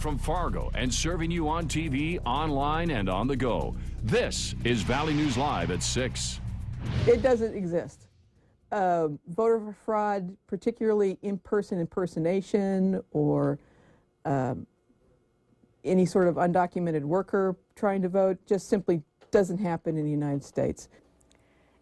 from Fargo and serving you on TV, online, and on the go. This is Valley News Live at 6. It doesn't exist. Voter fraud, particularly in-person impersonation or any sort of undocumented worker trying to vote, just simply doesn't happen in the United States.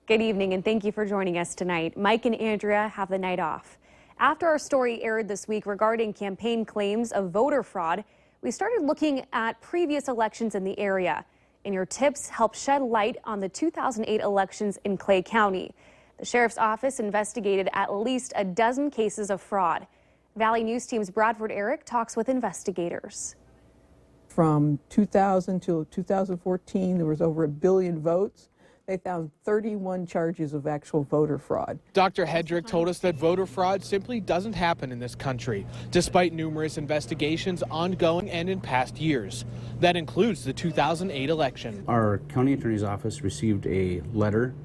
Good evening, and thank you for joining us tonight. Mike and Andrea have the night off. After our story aired this week regarding campaign claims of voter fraud, we started looking at previous elections in the area. And your tips help shed light on the 2008 elections in Clay County. The Sheriff's Office investigated at least a dozen cases of fraud. Valley News Team's Bradford Eric talks with investigators. From 2000 to 2014, there was over 1 billion votes. They found 31 charges of actual voter fraud. Dr. Hedrick told us that voter fraud simply doesn't happen in this country, despite numerous investigations ongoing and in past years. That includes the 2008 election. Our county attorney's office received a letter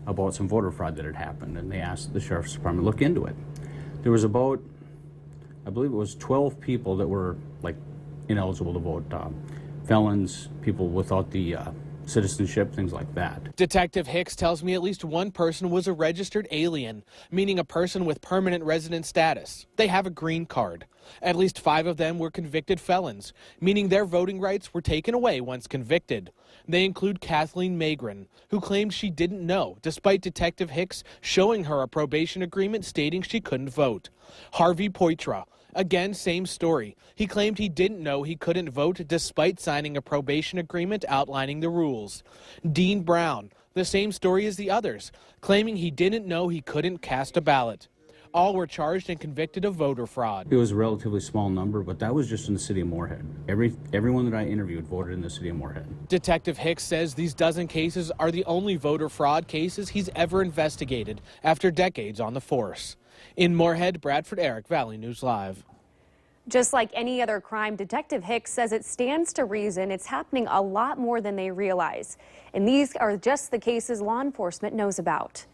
about some voter fraud that had happened, and they asked the Sheriff's Department to look into it. There was about, I believe it was 12 people that were ineligible to vote, felons, people without the citizenship, things like that. Detective Hicks tells me at least one person was a registered alien, meaning a person with permanent resident status. They have a green card. At least 5 of them were convicted felons, meaning their voting rights were taken away once convicted. They include Kathleen Magrin, who claimed she didn't know, despite Detective Hicks showing her a probation agreement stating she couldn't vote. Harvey Poitra, again, same story. He claimed he didn't know he couldn't vote despite signing a probation agreement outlining the rules. Dean Brown, the same story as the others, claiming he didn't know he couldn't cast a ballot. All were charged and convicted of voter fraud. It was a relatively small number, but that was just in the city of Moorhead. Everyone that I interviewed voted in the city of Moorhead. Detective Hicks says these dozen cases are the only voter fraud cases he's ever investigated after decades on the force. In Moorhead, Bradford Eric, Valley News Live. Just like any other crime, Detective Hicks says it stands to reason it's happening a lot more than they realize. And these are just the cases law enforcement knows about.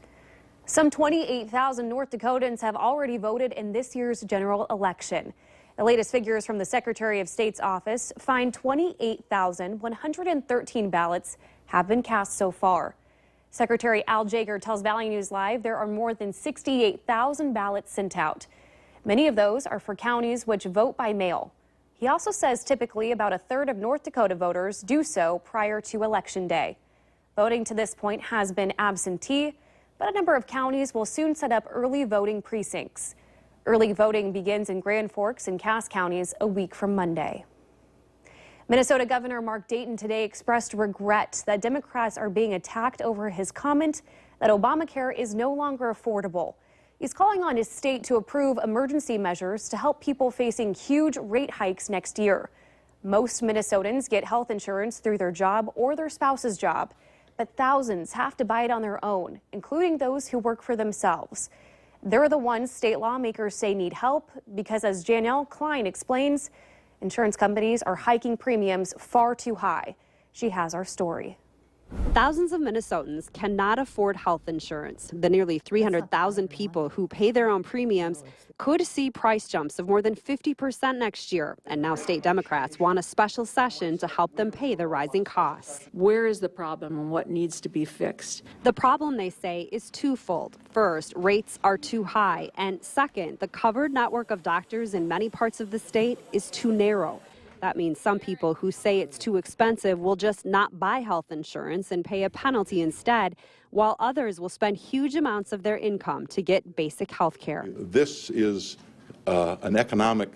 Some 28,000 North Dakotans have already voted in this year's general election. The latest figures from the Secretary of State's office find 28,113 ballots have been cast so far. Secretary Al Jaeger tells Valley News Live there are more than 68,000 ballots sent out. Many of those are for counties which vote by mail. He also says typically about a third of North Dakota voters do so prior to Election Day. Voting to this point has been absentee, but a number of counties will soon set up early voting precincts. Early voting begins in Grand Forks and Cass counties a week from Monday. Minnesota Governor Mark Dayton today expressed regret that Democrats are being attacked over his comment that Obamacare is no longer affordable. He's calling on his state to approve emergency measures to help people facing huge rate hikes next year. Most Minnesotans get health insurance through their job or their spouse's job, but thousands have to buy it on their own, including those who work for themselves. They're the ones state lawmakers say need help because, as Janelle Klein explains, insurance companies are hiking premiums far too high. She has our story. Thousands of Minnesotans cannot afford health insurance. The nearly 300,000 people who pay their own premiums could see price jumps of more than 50% next year. And now state Democrats want a special session to help them pay the rising costs. Where is the problem and what needs to be fixed? The problem, they say, is twofold. First, rates are too high. And second, the covered network of doctors in many parts of the state is too narrow. That means some people who say it's too expensive will just not buy health insurance and pay a penalty instead, while others will spend huge amounts of their income to get basic health care. This is an economic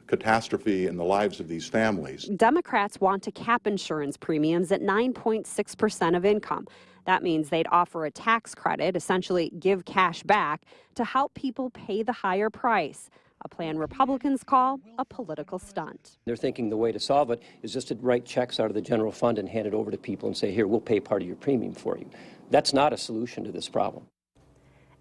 catastrophe in the lives of these families. Democrats want to cap insurance premiums at 9.6% of income. That means they'd offer a tax credit, essentially give cash back, to help people pay the higher price. A plan Republicans call a political stunt. They're thinking the way to solve it is just to write checks out of the general fund and hand it over to people and say, here, we'll pay part of your premium for you. That's not a solution to this problem.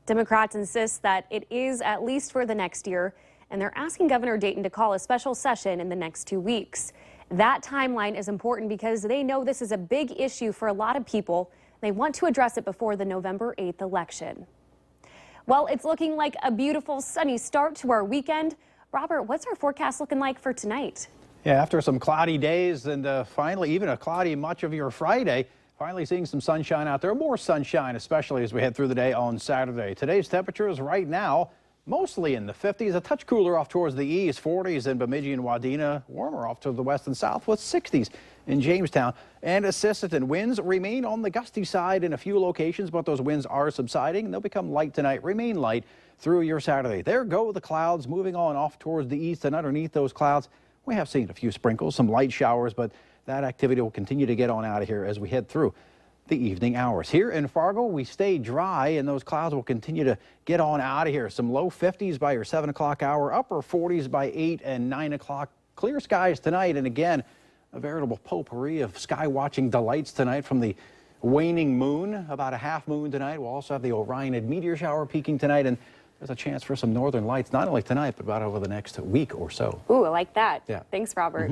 Democrats insist that it is at least for the next year, and they're asking Governor Dayton to call a special session in the next 2 weeks. That timeline is important because they know this is a big issue for a lot of people. They want to address it before the November 8th election. Well, it's looking like a beautiful sunny start to our weekend. Robert, what's our forecast looking like for tonight? Yeah, after some cloudy days and finally even a cloudy much of your Friday, finally seeing some sunshine out there. More sunshine, especially as we head through the day on Saturday. Today's temperatures right now mostly in the 50s, a touch cooler off towards the east, 40s in Bemidji and Wadena, warmer off to the west and south with 60s in Jamestown. And Assistant winds remain on the gusty side in a few locations, but those winds are subsiding and they'll become light tonight, remain light through your Saturday. There go the clouds moving on off towards the east, and underneath those clouds, we have seen a few sprinkles, some light showers, but that activity will continue to get on out of here as we head through the evening hours. Here in Fargo, we stay dry, and those clouds will continue to get on out of here. Some low 50s by your 7 o'clock hour, upper 40s by 8 and 9 o'clock. Clear skies tonight, and again, a veritable potpourri of sky watching delights tonight from the waning moon, about a half moon tonight. We'll also have the Orionid meteor shower peaking tonight, and there's a chance for some northern lights, not only tonight, but about over the next week or so. Ooh, I like that. Yeah. Thanks, Robert.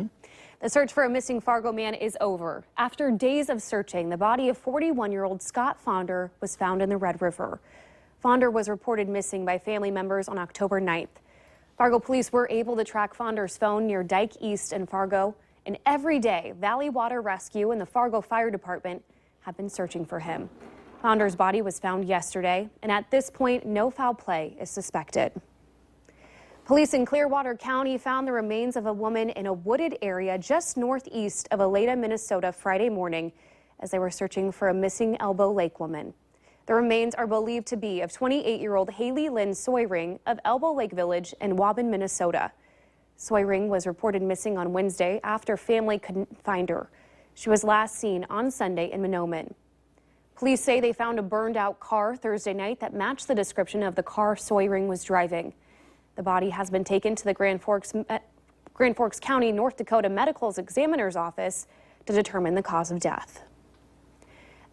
The search for a missing Fargo man is over. After days of searching, the body of 41-year-old Scott Fonder was found in the Red River. Fonder was reported missing by family members on October 9th. Fargo police were able to track Fonder's phone near Dyke East in Fargo, and every day, Valley Water Rescue and the Fargo Fire Department have been searching for him. Fonder's body was found yesterday, and at this point, no foul play is suspected. Police in Clearwater County found the remains of a woman in a wooded area just northeast of Aleta, Minnesota, Friday morning as they were searching for a missing Elbow Lake woman. The remains are believed to be of 28-year-old Haley Lynn Soyring of Elbow Lake Village in Waubun, Minnesota. Soyring was reported missing on Wednesday after family couldn't find her. She was last seen on Sunday in Mahnomen. Police say they found a burned-out car Thursday night that matched the description of the car Soyring was driving. The body has been taken to the Grand Forks County, North Dakota Medical Examiner's Office to determine the cause of death.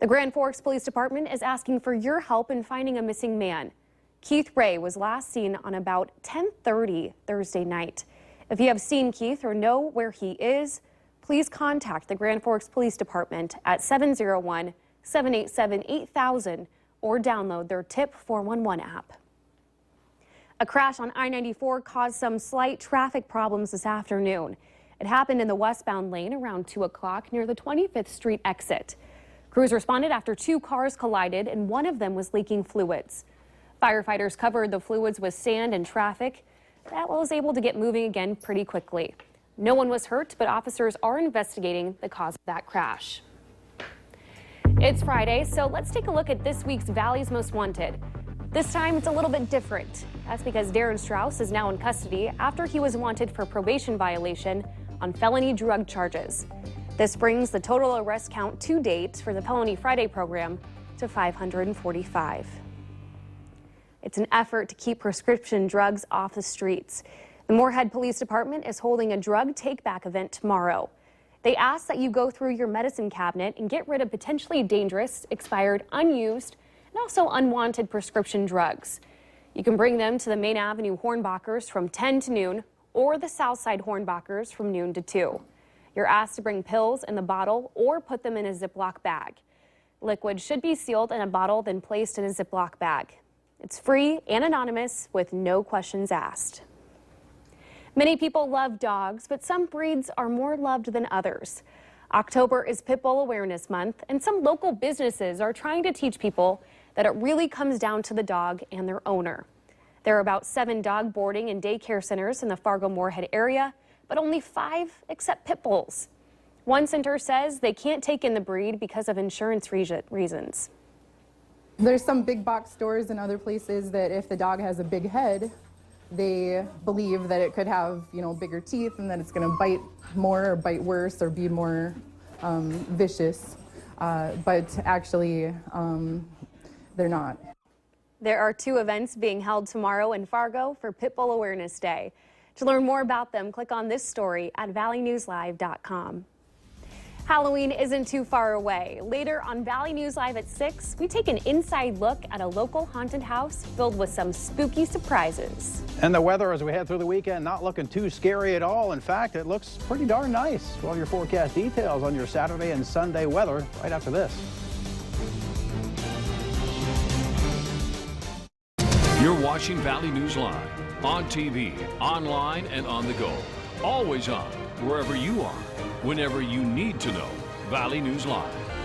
The Grand Forks Police Department is asking for your help in finding a missing man. Keith Ray was last seen on about 10:30 Thursday night. If you have seen Keith or know where he is, please contact the Grand Forks Police Department at 701-787-8000 or download their Tip 411 app. A crash on I-94 caused some slight traffic problems this afternoon. It happened in the westbound lane around 2 o'clock near the 25th Street exit. Crews responded after two cars collided and one of them was leaking fluids. Firefighters covered the fluids with sand and traffic. That was able to get moving again pretty quickly. No one was hurt, but officers are investigating the cause of that crash. It's Friday, so let's take a look at this week's Valley's Most Wanted. This time, it's a little bit different. That's because Darren Strauss is now in custody after he was wanted for probation violation on felony drug charges. This brings the total arrest count to date for the Felony Friday program to 545. It's an effort to keep prescription drugs off the streets. The Moorhead Police Department is holding a drug take-back event tomorrow. They ask that you go through your medicine cabinet and get rid of potentially dangerous, expired, unused, and also unwanted prescription drugs. You can bring them to the Main Avenue Hornbachers from 10 to noon or the Southside Hornbachers from noon to 2. You're asked to bring pills in the bottle or put them in a Ziploc bag. Liquid should be sealed in a bottle, then placed in a Ziploc bag. It's free and anonymous with no questions asked. Many people love dogs, but some breeds are more loved than others. October is Pitbull Awareness Month, and some local businesses are trying to teach people that it really comes down to the dog and their owner. There are about 7 dog boarding and daycare centers in the Fargo-Moorhead area, but only 5 accept pit bulls. One center says they can't take in the breed because of insurance reasons. There's some big box stores and other places that if the dog has a big head, they believe that it could have, bigger teeth and that it's going to bite more or bite worse or be more vicious, but actually they're not. There are 2 events being held tomorrow in Fargo for Pitbull Awareness Day. To learn more about them, click on this story at valleynewslive.com. Halloween isn't too far away. Later on Valley News Live at 6, we take an inside look at a local haunted house filled with some spooky surprises. And the weather as we head through the weekend, not looking too scary at all. In fact, it looks pretty darn nice. Well, your forecast details on your Saturday and Sunday weather right after this. You're watching Valley News Live. on TV, online, and on the go. Always on, wherever you are, whenever you need to know. Valley News Live.